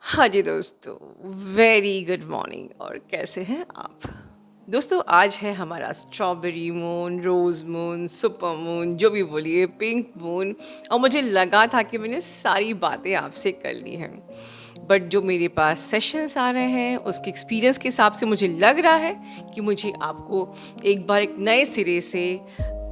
हाँ जी दोस्तों, very good morning. और कैसे हैं आप? दोस्तों, आज है हमारा स्ट्रॉबेरी मून, रोज़ मून, सुपर मून, जो भी बोलिए, पिंक मून। और मुझे लगा था कि मैंने सारी बातें आपसे कर ली हैं, बट जो मेरे पास सेशंस आ रहे हैं उसके एक्सपीरियंस के हिसाब से मुझे लग रहा है कि मुझे आपको एक बार एक नए सिरे से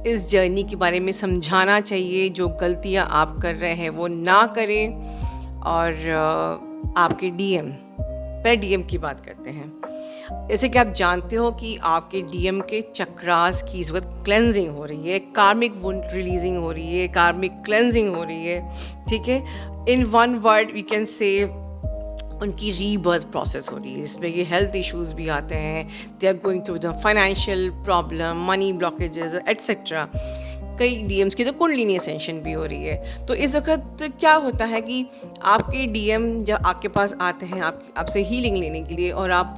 इस जर्नी के बारे में समझाना चाहिए। जो गलतियाँ आप कर रहे हैं वो ना करें। और आपके डीएम, पहले डीएम की बात करते हैं। जैसे कि आप जानते हो कि आपके डीएम के चक्रास की इस वक्त क्लेंजिंग हो रही है, कार्मिक वुंड रिलीजिंग हो रही है, कार्मिक क्लेंजिंग हो रही है। ठीक है, in one word we can say उनकी रीबर्थ प्रोसेस हो रही है, इसमें ये हेल्थ इश्यूज भी आते हैं। They are going through the financial problem, money blockages etcetera. कई डीएम्स की तो कुंडलिनी असेंशन भी हो रही है। तो इस वक्त क्या होता है कि आपके डीएम जब आपके पास आते हैं आपसे हीलिंग लेने के लिए, और आप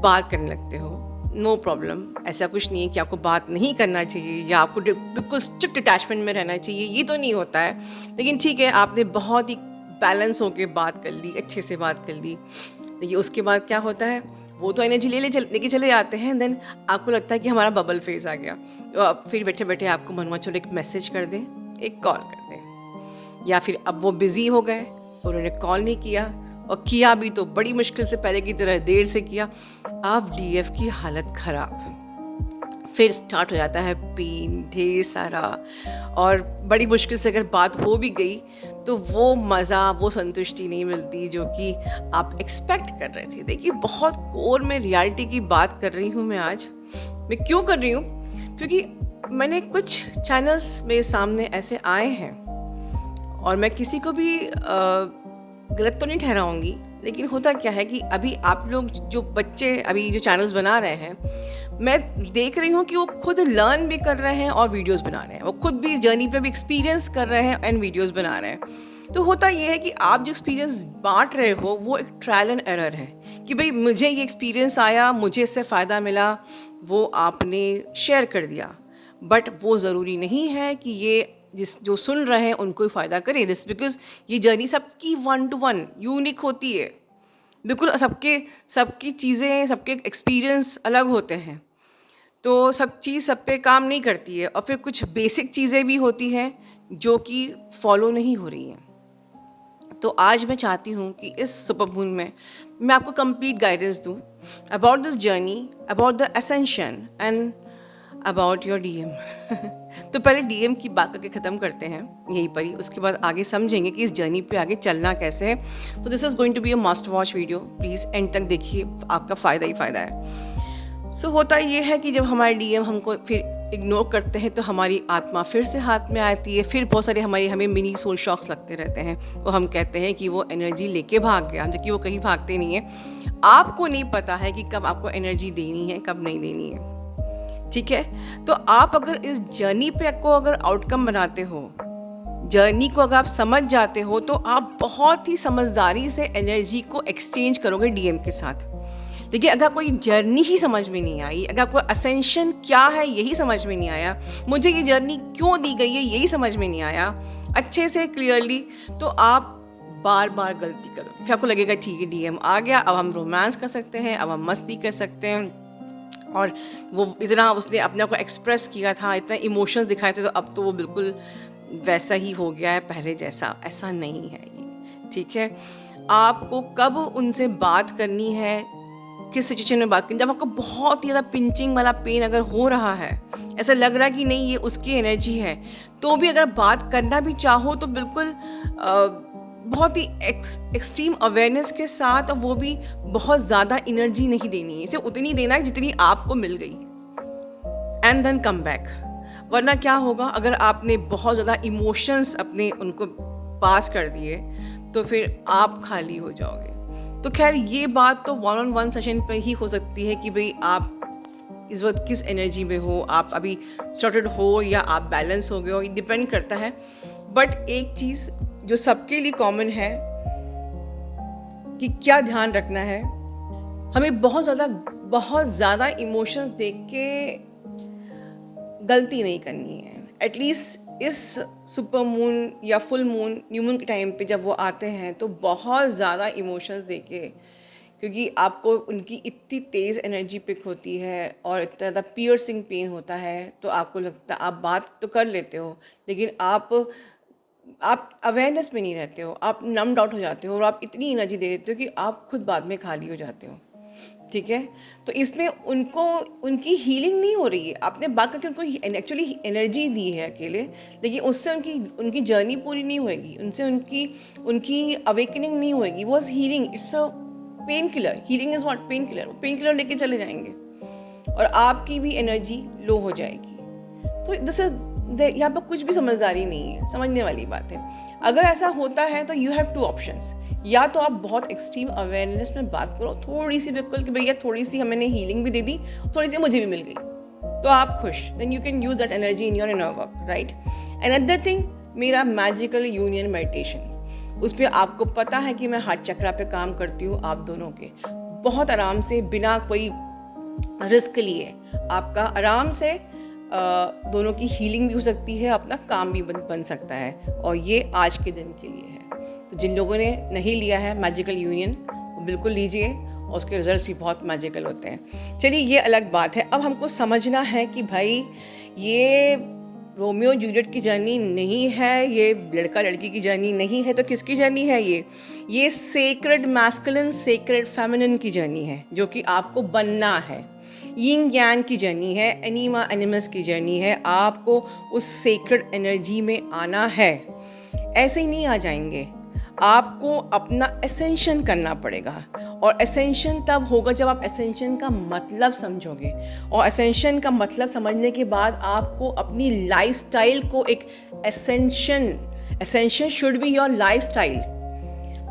बात करने लगते हो, नो प्रॉब्लम। ऐसा कुछ नहीं है कि आपको बात नहीं करना चाहिए या आपको बिल्कुल स्ट्रिक्ट अटैचमेंट में रहना चाहिए, ये तो नहीं होता है। लेकिन ठीक है, आपने बहुत ही बैलेंस होकर बात कर ली, अच्छे से बात कर ली। देखिए उसके बाद क्या होता है, वो तो एनर्जी लेके चले जाते हैं। देन आपको लगता है कि हमारा बबल फेज आ गया, तो अब फिर बैठे बैठे आपको मनवा चलो एक मैसेज कर दें, एक कॉल कर दें। या फिर अब वो बिज़ी हो गए, उन्होंने कॉल नहीं किया, और किया भी तो बड़ी मुश्किल से, पहले की तरह देर से किया। अब डीएफ की हालत ख़राब, फिर स्टार्ट हो जाता है पेन ढेर सारा। और बड़ी मुश्किल से अगर बात हो भी गई तो वो मज़ा, वो संतुष्टि नहीं मिलती जो कि आप एक्सपेक्ट कर रहे थे। देखिए बहुत कोर में रियलिटी की बात कर रही हूँ मैं आज। मैं क्यों कर रही हूँ? क्योंकि मैंने कुछ चैनल्स मेरे सामने ऐसे आए हैं, और मैं किसी को भी गलत तो नहीं ठहराऊंगी, लेकिन होता क्या है कि अभी आप लोग जो बच्चे अभी जो चैनल्स बना रहे हैं, मैं देख रही हूँ कि वो खुद लर्न भी कर रहे हैं और वीडियोस बना रहे हैं। वो खुद भी जर्नी पे भी एक्सपीरियंस कर रहे हैं एंड वीडियोस बना रहे हैं। तो होता ये है कि आप जो एक्सपीरियंस बांट रहे हो वो एक ट्रायल एंड एरर है, कि भाई मुझे ये एक्सपीरियंस आया, मुझे इससे फ़ायदा मिला, वो आपने शेयर कर दिया। बट वो ज़रूरी नहीं है कि ये जो सुन रहे हैं उनको ही फ़ायदा करे। दिस बिकॉज ये जर्नी सबकी 1 to 1 यूनिक होती है। बिल्कुल सबकी चीज़ें, सबके एक्सपीरियंस अलग होते हैं। तो सब चीज़ सब पे काम नहीं करती है, और फिर कुछ बेसिक चीज़ें भी होती हैं जो कि फॉलो नहीं हो रही हैं। तो आज मैं चाहती हूँ कि इस सुपर मून में मैं आपको कंप्लीट गाइडेंस दूँ about this journey, about the ascension and about your DM. तो पहले डीएम की बात करके ख़त्म करते हैं यहीं पर ही, उसके बाद आगे समझेंगे कि इस जर्नी पे आगे चलना कैसे है। तो this is going to be a must watch video, please end तक देखिए, आपका फ़ायदा ही फ़ायदा है। होता ये है कि जब हमारे डीएम हमको फिर इग्नोर करते हैं तो हमारी आत्मा फिर से हाथ में आती है। फिर बहुत सारे हमें मिनी सोल शॉक्स लगते रहते हैं, तो हम कहते हैं कि वो एनर्जी लेके भाग गया, जबकि वो कहीं भागते नहीं है। आपको नहीं पता है कि कब आपको एनर्जी देनी है, कब नहीं देनी है। ठीक है, तो आप अगर इस जर्नी पे को अगर आउटकम बनाते हो, जर्नी को अगर आप समझ जाते हो, तो आप बहुत ही समझदारी से एनर्जी को एक्सचेंज करोगे डीएम के साथ। देखिए अगर कोई जर्नी ही समझ में नहीं आई, अगर कोई असेंशन क्या है यही समझ में नहीं आया, मुझे ये जर्नी क्यों दी गई है यही समझ में नहीं आया अच्छे से क्लियरली, तो आप बार बार गलती करोगे। फिर आपको लगेगा ठीक है डीएम आ गया, अब हम रोमांस कर सकते हैं, अब हम मस्ती कर सकते हैं। और वो इतना उसने अपने आप को एक्सप्रेस किया था, इतना इमोशंस दिखाए थे, तो अब तो वो बिल्कुल वैसा ही हो गया है पहले जैसा। ऐसा नहीं है ये। ठीक है, आपको कब उनसे बात करनी है, किस सिचुएशन में बात करनी, जब आपको बहुत ही ज़्यादा पिंचिंग वाला पेन अगर हो रहा है, ऐसा लग रहा है कि नहीं ये उसकी एनर्जी है, तो भी अगर बात करना भी चाहो तो बिल्कुल बहुत ही एक्सट्रीम अवेयरनेस के साथ, और वो भी बहुत ज़्यादा एनर्जी नहीं देनी है, सिर्फ उतनी देना है जितनी आपको मिल गई, एंड देन कम बैक। वरना क्या होगा, अगर आपने बहुत ज़्यादा इमोशंस अपने उनको पास कर दिए तो फिर आप खाली हो जाओगे। तो खैर ये बात तो 1-on-1 सेशन पे ही हो सकती है कि भाई आप इस वक्त किस एनर्जी में हो, आप अभी सॉर्टेड हो या आप बैलेंस हो गए हो, ये डिपेंड करता है। बट एक चीज़ जो सबके लिए कॉमन है कि क्या ध्यान रखना है, हमें बहुत ज़्यादा इमोशंस देख के गलती नहीं करनी है। एटलीस्ट इस सुपर मून या फुल मून, न्यू मून के टाइम पे जब वो आते हैं तो बहुत ज़्यादा इमोशंस देके, क्योंकि आपको उनकी इतनी तेज़ एनर्जी पिक होती है और इतना ज़्यादा पियर्सिंग पेन होता है, तो आपको लगता आप बात तो कर लेते हो, लेकिन आप अवेयरनेस में नहीं रहते हो, आप नम्ड आउट हो जाते हो और आप इतनी एनर्जी दे देते हो कि आप खुद बाद में खाली हो जाते हो। ठीक है, तो इसमें उनको उनकी हीलिंग नहीं हो रही है, आपने बात करके उनको एक्चुअली एनर्जी दी है अकेले, लेकिन उससे उनकी उनकी जर्नी पूरी नहीं होएगी, उनसे उनकी उनकी अवेकनिंग नहीं होएगी। वो healing it's a pain killer, healing is what, pain killer, pain killer लेके चले जाएंगे और आपकी भी एनर्जी लो हो जाएगी। तो दिस इज यहाँ पर कुछ भी समझदारी नहीं है, समझने वाली बात है। अगर ऐसा होता है तो यू हैव टू ऑप्शंस, या तो आप बहुत एक्सट्रीम अवेयरनेस में बात करो थोड़ी सी, बिल्कुल कि भैया थोड़ी सी हमने हीलिंग भी दे दी, थोड़ी सी मुझे भी मिल गई, तो आप खुश, then you can use that energy in your inner work, right. Another thing, मेरा मैजिकल यूनियन मेडिटेशन, उस पर आपको पता है कि मैं हार्ट चक्रा पे काम करती हूँ आप दोनों के, बहुत आराम से, बिना कोई रिस्क लिए आपका आराम से दोनों की हीलिंग भी हो सकती है, अपना काम भी बन सकता है, और ये आज के दिन के लिए है। तो जिन लोगों ने नहीं लिया है मैजिकल यूनियन, वो बिल्कुल लीजिए, और उसके रिजल्ट्स भी बहुत मैजिकल होते हैं। चलिए, ये अलग बात है। अब हमको समझना है कि भाई ये रोमियो जूलियट की जर्नी नहीं है, ये लड़का लड़की की जर्नी नहीं है, तो किसकी जर्नी है ये सेक्रेड मैस्कुलिन सेक्रेड फेमिनिन की जर्नी है, जो कि आपको बनना है। यिंग यांग की जर्नी है, एनिमा एनिमस की जर्नी है, आपको उस सेक्रेड एनर्जी में आना है। ऐसे ही नहीं आ जाएंगे, आपको अपना एसेंशन करना पड़ेगा, और एसेंशन तब होगा जब आप एसेंशन का मतलब समझोगे, और एसेंशन का मतलब समझने के बाद आपको अपनी लाइफस्टाइल को एक ascension should be your lifestyle,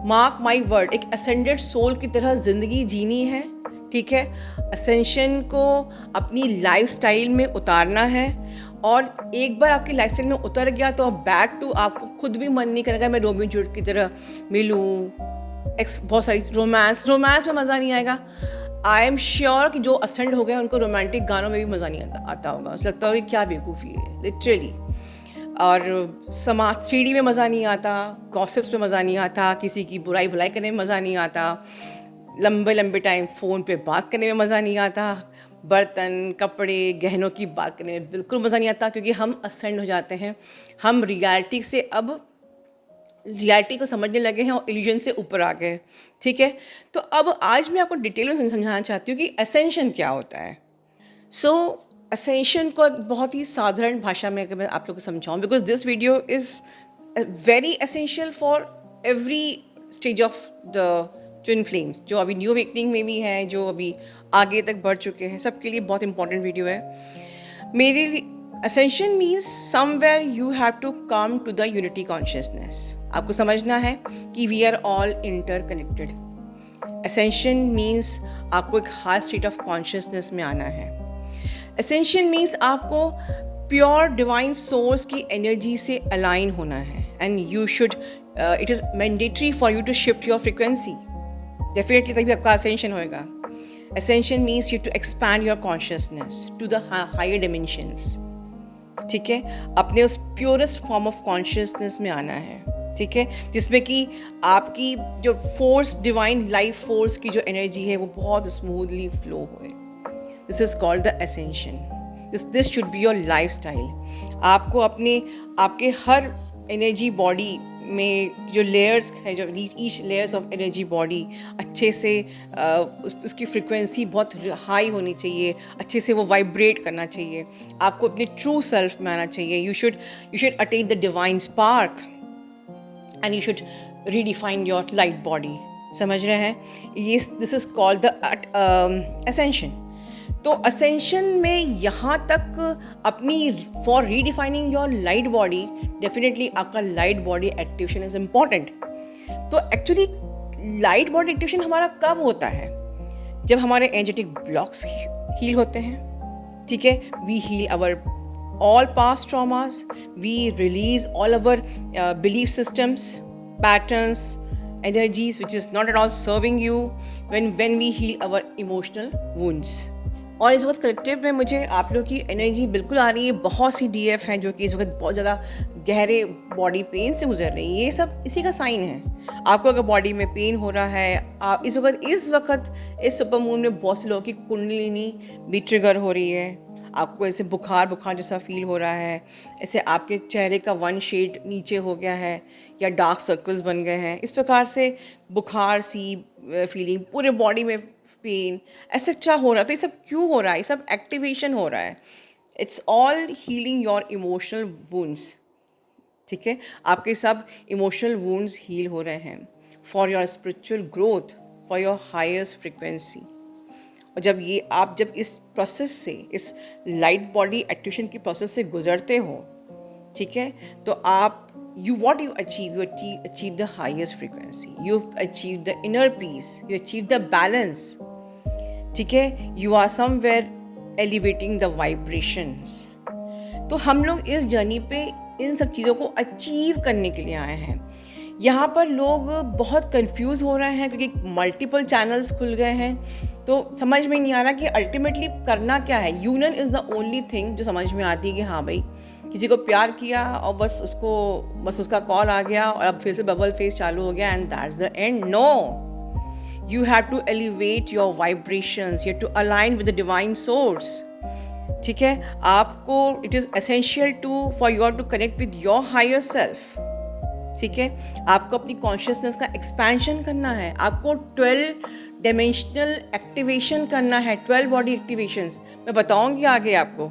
mark my word, एक असेंडेड सोल की तरह ज़िंदगी जीनी है। ठीक है, असेंशन को अपनी लाइफस्टाइल में उतारना है, और एक बार आपकी लाइफस्टाइल में उतर गया तो बैक टू आपको खुद भी मन नहीं करेगा मैं रोमियो जूलियट की तरह मिलूँ, बहुत सारी रोमांस में मज़ा नहीं आएगा। आई एम श्योर कि जो असेंड हो गए उनको रोमांटिक गानों में भी मज़ा नहीं आता होगा, उसको लगता होगा क्या बेवकूफ़ी है लिटरली। और समाज 3D में मज़ा नहीं आता, गॉसिप्स में मज़ा नहीं आता, किसी की बुराई भलाई करने में मज़ा नहीं आता, लंबे लंबे टाइम फ़ोन पे बात करने में मज़ा नहीं आता, बर्तन कपड़े गहनों की बात करने में बिल्कुल मज़ा नहीं आता, क्योंकि हम असेंड हो जाते हैं, हम रियलिटी से अब रियलिटी को समझने लगे हैं और इल्यूजन से ऊपर आ गए। ठीक है, तो अब आज मैं आपको डिटेल में समझाना चाहती हूँ कि असेंशन क्या होता है। सो असेंशन को बहुत ही साधारण भाषा में अगर मैं आप लोग को समझाऊँ, because this video is very essential for every stage of the twin flames, जो अभी न्यू अवेकनिंग में भी हैं, जो अभी आगे तक बढ़ चुके हैं, सबके लिए बहुत इंपॉर्टेंट वीडियो है मेरे लिए। Ascension means somewhere you have to come to the unity consciousness. आपको समझना है कि we are all interconnected. Ascension means आपको एक हाई स्टेट ऑफ कॉन्शियसनेस में आना है। असेंशन मीन्स आपको प्योर डिवाइन सोर्स की एनर्जी से अलाइन होना है, and you should it is mandatory for you to shift your frequency, definitely तभी आपका असेंशन होएगा। Ascension means you to expand your consciousness to the higher dimensions. ठीक है, अपने उस प्योरेस्ट फॉर्म ऑफ कॉन्शियसनेस में आना है। ठीक है, जिसमें कि आपकी जो फोर्स, डिवाइन लाइफ फोर्स की जो एनर्जी है वो बहुत स्मूथली फ्लो होए। This is called the ascension. This should be your lifestyle. आपको अपने आपके हर एनर्जी बॉडी में जो लेयर्स है, जो each layers of energy body अच्छे से उसकी फ्रिक्वेंसी बहुत हाई होनी चाहिए, अच्छे से वो वाइब्रेट करना चाहिए, आपको अपने ट्रू सेल्फ में आना चाहिए। You should attain the divine spark and you should redefine your light body. समझ रहे हैं, ये this is called the ascension. तो असेंशन में यहाँ तक अपनी for redefining your light body, definitely आपका light body activation is important. तो एक्चुअली लाइट बॉडी एक्टिवेशन हमारा कब होता है? जब हमारे एनर्जेटिक ब्लॉक्स हील होते हैं। ठीक है, we heal our all past traumas, we release all our belief systems, patterns, energies which is not at all serving you, when we heal our emotional wounds. और इस वक्त कलेक्टिव में मुझे आप लोग की एनर्जी बिल्कुल आ रही है। बहुत सी डीएफ हैं जो कि इस वक्त बहुत ज़्यादा गहरे बॉडी पेन से गुजर रही है। ये सब इसी का साइन है। आपको अगर बॉडी में पेन हो रहा है, आप इस वक्त इस सुपर मून में बहुत से लोगों की कुंडलिनी भी ट्रिगर हो रही है। आपको ऐसे बुखार बुखार जैसा फील हो रहा है, ऐसे आपके चेहरे का वन शेड नीचे हो गया है या डार्क सर्कल्स बन गए हैं, इस प्रकार से बुखार सी फीलिंग, पूरे बॉडी में पेन एक्सेट्रा हो रहा है। तो ये सब क्यों हो रहा है? ये सब एक्टिवेशन हो रहा है। It's all healing your emotional wounds. ठीक है, आपके सब इमोशनल वुंड्स हील हो रहे हैं for your spiritual growth, for your highest frequency. और जब इस प्रोसेस से, इस लाइट बॉडी एक्टिवेशन की प्रोसेस से गुजरते हो, ठीक है, तो आप you achieve the highest frequency, you achieve the inner peace, you achieve the balance. ठीक है, you are somewhere elevating the vibrations. तो हम लोग इस जर्नी पे इन सब चीज़ों को अचीव करने के लिए आए हैं। यहाँ पर लोग बहुत कंफ्यूज हो रहे हैं क्योंकि मल्टीपल चैनल्स खुल गए हैं, तो समझ में नहीं आ रहा कि अल्टीमेटली करना क्या है। Union is the only thing जो समझ में आती है कि हाँ भाई, किसी को प्यार किया और बस उसका कॉल आ गया और अब फिर से बबल फेस चालू हो गया and that's the end. No, you have to elevate your vibrations, you have to align with the divine source. ठीक है, आपको it is essential for you to connect with your higher self. ठीक है, आपको अपनी कॉन्शियसनेस का expansion करना है, आपको 12 डायमेंशनल एक्टिवेशन करना है, 12 बॉडी एक्टिवेशंस। मैं बताऊंगी आगे आपको,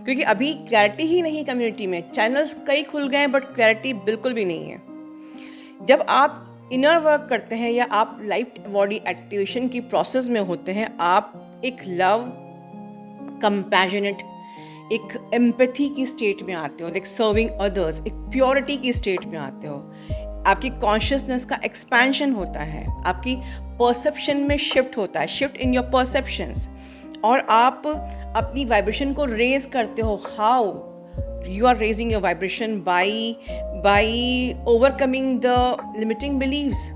क्योंकि अभी क्लैरिटी ही नहीं कम्युनिटी में। चैनल्स कई खुल गए हैं बट क्लैरिटी बिल्कुल भी नहीं है। जब आप इनर वर्क करते हैं या आप लाइट बॉडी एक्टिवेशन की प्रोसेस में होते हैं, आप एक लव, कंपैशनेट, एक एम्पैथी की स्टेट में आते हो, एक सर्विंग अदर्स, एक प्योरिटी की स्टेट में आते हो। आपकी कॉन्शियसनेस का एक्सपेंशन होता है, आपकी परसेप्शन में शिफ्ट होता है, शिफ्ट इन योर परसेप्शंस, और आप अपनी वाइब्रेशन को रेज करते हो। How you are raising your vibration? By overcoming the limiting believes.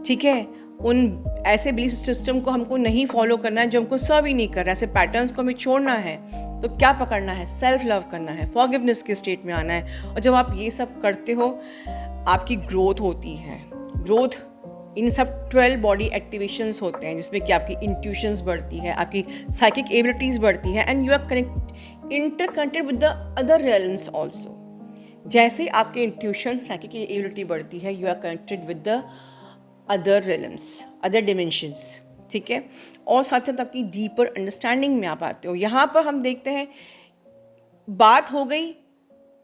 ठीक है, उन ऐसे बिलीफ सिस्टम को हमको नहीं फॉलो करना है जो हमको सर्व ही नहीं कर रहा है। ऐसे पैटर्न्स को हमें छोड़ना है। तो क्या पकड़ना है? सेल्फ लव करना है, फॉरगिवनेस के स्टेट में आना है। और जब आप ये सब करते हो, आपकी ग्रोथ होती है। ग्रोथ इन सब 12 बॉडी एक्टिवेशंस होते हैं, जिसमें कि आपकी इंट्यूशंस बढ़ती है, आपकी साइकिक एबिलिटीज़ बढ़ती है, and you are interconnected with the other realms also. जैसे आपके इंट्यूशंस, साइकिक एबिलिटी बढ़ती है, you are connected with the other realms, other dimensions. ठीक है, और साथ साथ आपकी डीपर अंडरस्टैंडिंग में आप आते हो। यहाँ पर हम देखते हैं, बात हो गई,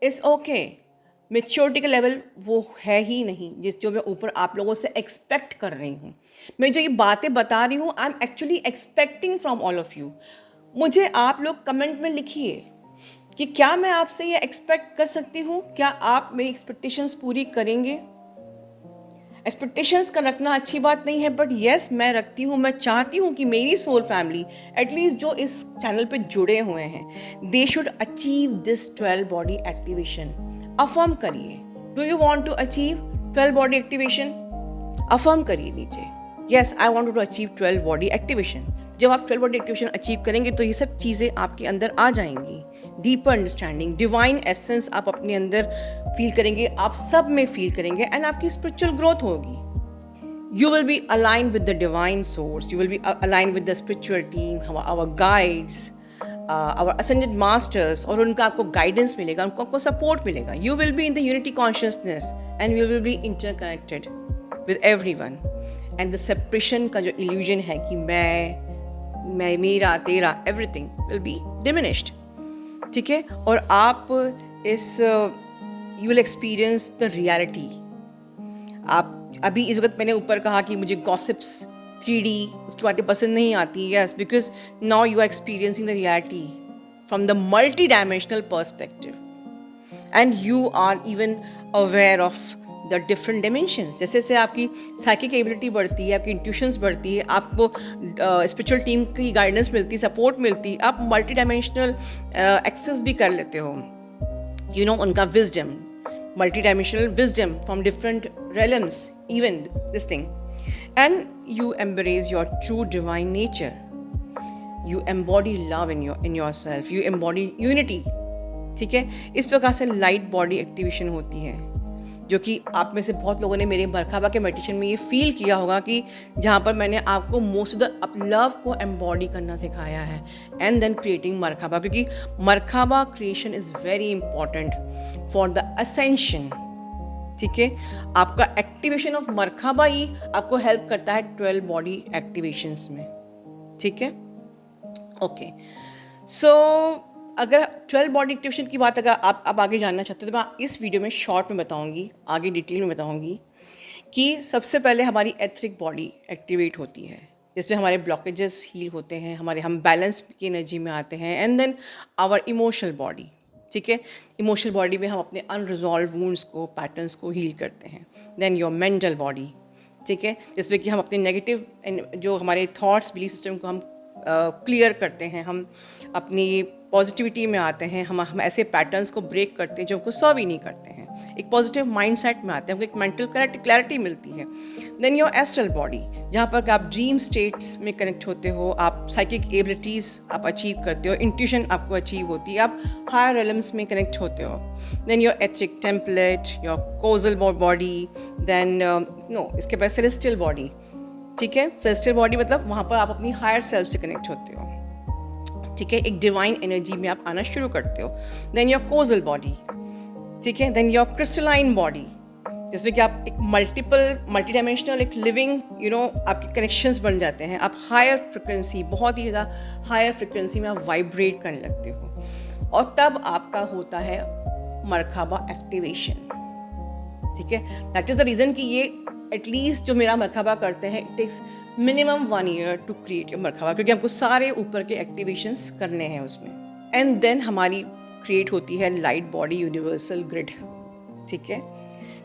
इट्स ओके, मेच्योरिटी का लेवल वो है ही नहीं जो मैं ऊपर आप लोगों से एक्सपेक्ट कर रही हूँ। मैं जो ये बातें बता रही हूँ, I am actually expecting from all of you. मुझे आप लोग कमेंट में लिखिए कि क्या मैं आपसे ये एक्सपेक्ट कर सकती हूँ, क्या आप मेरी एक्सपेक्टेशंस पूरी करेंगे। एक्सपेक्टेशंस का रखना अच्छी बात नहीं है, बट येस मैं रखती हूँ। मैं चाहती हूँ कि मेरी सोल फैमिली, एटलीस्ट जो इस चैनल पे जुड़े हुए हैं, they should achieve this 12 body activation. Affirm करिए, do you want to achieve 12 body activation? Affirm करिए नीचे, yes I want to achieve 12 body activation. जब आप 12 बॉडी एक्टिवेशन अचीव करेंगे तो ये सब चीज़ें आपके अंदर आ जाएंगी। डीपर अंडरस्टैंडिंग, डिवाइन एसेंस आप अपने अंदर फील करेंगे, आप सब में फील करेंगे, एंड आपकी स्पिरिचुअल ग्रोथ होगी। You will be align with the divine source, you will be align with the spiritual team, our guides, our ascended masters, और उनका आपको गाइडेंस मिलेगा, उनको आपको सपोर्ट मिलेगा। You will be in the unity consciousness and you will be interconnected with everyone. And the separation का जो illusion है कि मैं मेरा तेरा, एवरीथिंग विल बी डिमिनिश्ड। ठीक है, और आप you will experience the reality. आप अभी इस वक्त, मैंने ऊपर कहा कि मुझे गॉसिप्स, 3D उसकी बातें पसंद नहीं आती। Yes, because now you are experiencing the reality from the multi dimensional perspective, and you are even aware of the different dimensions. जैसे जैसे आपकी साइकिक एबिलिटी बढ़ती है, आपकी इंट्यूशंस बढ़ती है, आपको स्पिरिचुअल टीम की गाइडेंस मिलती है, सपोर्ट मिलती है, आप मल्टी डायमेंशनल एक्सेस भी कर लेते हो। यू नो, उनका wisdom, multi dimensional wisdom from different realms, even this thing, and you embrace your true divine nature. You embody love in your self, you embody unity. ठीक है, इस प्रकार से लाइट बॉडी एक्टिवेशन होती है, जो कि आप में से बहुत लोगों ने मेरे मरहबा के मेडिटेशन में ये फील किया होगा कि जहाँ पर मैंने आपको मोस्ट ऑफ द लव को एम्बॉडी करना सिखाया है एंड देन क्रिएटिंग मरहबा, क्योंकि मरहबा creation is very important for the ascension. ठीक है, आपका एक्टिवेशन ऑफ मरहबा ही आपको हेल्प करता है 12 बॉडी एक्टिवेशंस में। ठीक है, ओके। सो अगर 12 बॉडी एक्टिवेशन की बात अगर आप अब आगे जानना चाहते हो तो मैं इस वीडियो में शॉर्ट में बताऊंगी, आगे डिटेल में बताऊंगी कि सबसे पहले हमारी एथरिक बॉडी एक्टिवेट होती है, जिसमें हमारे ब्लॉकेजेस हील होते हैं, हम बैलेंस की एनर्जी में आते हैं, and then our emotional body. ठीक है, इमोशनल बॉडी में हम अपने अनरिजॉल्व वुंड्स को, पैटर्न्स को हील करते हैं। देन योर मेंटल बॉडी, ठीक है, जिसमें कि हम अपने नेगेटिव जो हमारे थॉट्स, बिलीफ सिस्टम को हम क्लियर करते हैं, हम अपनी पॉजिटिविटी में आते हैं, हम ऐसे पैटर्न्स को ब्रेक करते हैं जो हमको सर्व ही नहीं करते हैं, एक पॉजिटिव माइंडसेट में आते हैं, हमको एक मेंटल क्लैरिटी मिलती है। देन योर एस्ट्रल बॉडी, जहाँ पर आप ड्रीम स्टेट्स में कनेक्ट होते हो, आप साइकिक एबिलिटीज़ आप अचीव करते हो, इंट्यूशन आपको अचीव होती है, आप हायर रेलम्स में कनेक्ट होते हो। Then your etheric template, your causal body, then इसके बाद सेलेस्टियल बॉडी। ठीक है, सेलेस्टियल बॉडी मतलब वहाँ पर आप अपनी हायर सेल्फ से कनेक्ट होते हो। ठीक है, एक डिवाइन एनर्जी में आप आना शुरू करते हो। देन योर कोजल बॉडी, ठीक है, देन योर क्रिस्टलाइन बॉडी, जिसमें कि आप एक मल्टी डायमेंशनल एक लिविंग आपके कनेक्शंस बन जाते हैं, आप हायर फ्रिक्वेंसी, बहुत ही ज़्यादा हायर फ्रिक्वेंसी में आप वाइब्रेट करने लगते हो, और तब आपका होता है मरहबा एक्टिवेशन। ठीक है, दैट इज़ द रीज़न कि ये एटलीस्ट जो मेरा मरहबा करते हैं, it takes minimum 1 year to create your मरहबा, क्योंकि हमको सारे ऊपर के एक्टिवेशंस करने हैं उसमें। एंड देन हमारी क्रिएट होती है लाइट बॉडी यूनिवर्सल ग्रिड। ठीक है,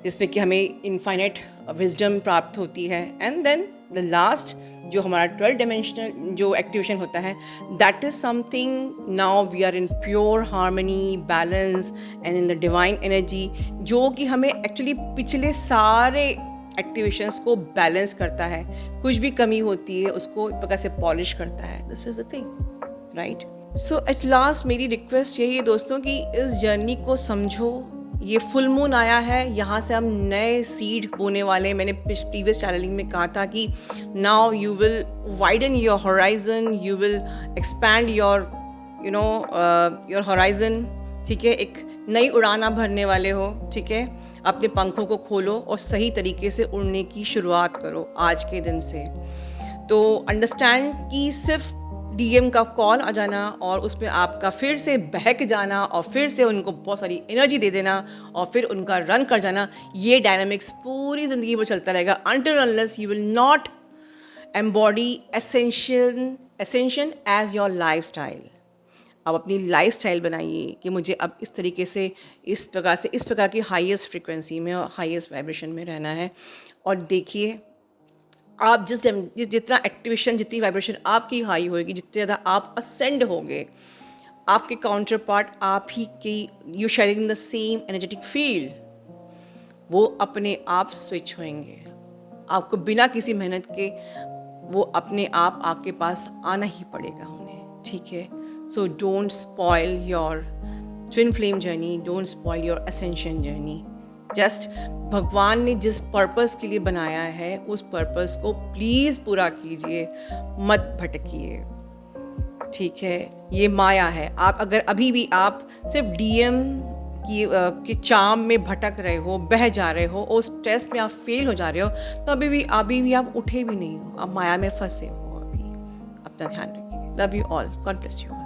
जिसमें कि हमें इनफाइनाइट विजडम प्राप्त होती है। एंड देन द लास्ट जो हमारा 12 डायमेंशनल जो एक्टिवेशन होता है, that is something now we are in pure harmony, balance and in the divine energy, जो कि हमें एक्चुअली पिछले सारे एक्टिवेशंस को बैलेंस करता है, कुछ भी कमी होती है उसको एक प्रकार से पॉलिश करता है। This is the thing, right. So at last मेरी रिक्वेस्ट यही है दोस्तों कि इस जर्नी को समझो। ये फुल मून आया है, यहाँ से हम नए सीड बोने वाले। मैंने प्रीवियस चैनलिंग में कहा था कि now you will widen your horizon, you will expand your your horizon. ठीक है, एक नई उड़ान आप भरने वाले हो। ठीक है, अपने पंखों को खोलो और सही तरीके से उड़ने की शुरुआत करो आज के दिन से। तो अंडरस्टैंड कि सिर्फ डीएम का कॉल आ जाना और उसमें आपका फिर से बहक जाना और फिर से उनको बहुत सारी एनर्जी दे देना और फिर उनका रन कर जाना, ये डायनामिक्स पूरी ज़िंदगी में चलता रहेगा until unless you will not embody ascension as your lifestyle। अब अपनी लाइफस्टाइल बनाइए कि मुझे अब इस तरीके से इस प्रकार की हाईएस्ट फ्रीक्वेंसी में और हाईएस्ट वाइब्रेशन में रहना है। और देखिए, आप जितना एक्टिवेशन, जितनी वाइब्रेशन आपकी हाई होगी, जितने ज़्यादा आप असेंड होगे, आपके काउंटर पार्ट आप ही की you sharing the same energetic field, वो अपने आप स्विच होंगे। आपको बिना किसी मेहनत के वो अपने आप आपके पास आना ही पड़ेगा उन्हें। ठीक है, so don't spoil your twin flame journey, don't spoil your ascension journey. Just भगवान ने जिस पर्पस के लिए बनाया है उस पर्पस को प्लीज़ पूरा कीजिए, मत भटकिए। ठीक है, ये माया है। आप अगर अभी भी आप सिर्फ डीएम की चाम में भटक रहे हो, बह जा रहे हो, उस टेस्ट में आप फेल हो जा रहे हो, तो अभी भी आप उठे भी नहीं हो, आप माया में फंसे हो। अभी अपना ध्यान रखिए। Love you all, God bless you all.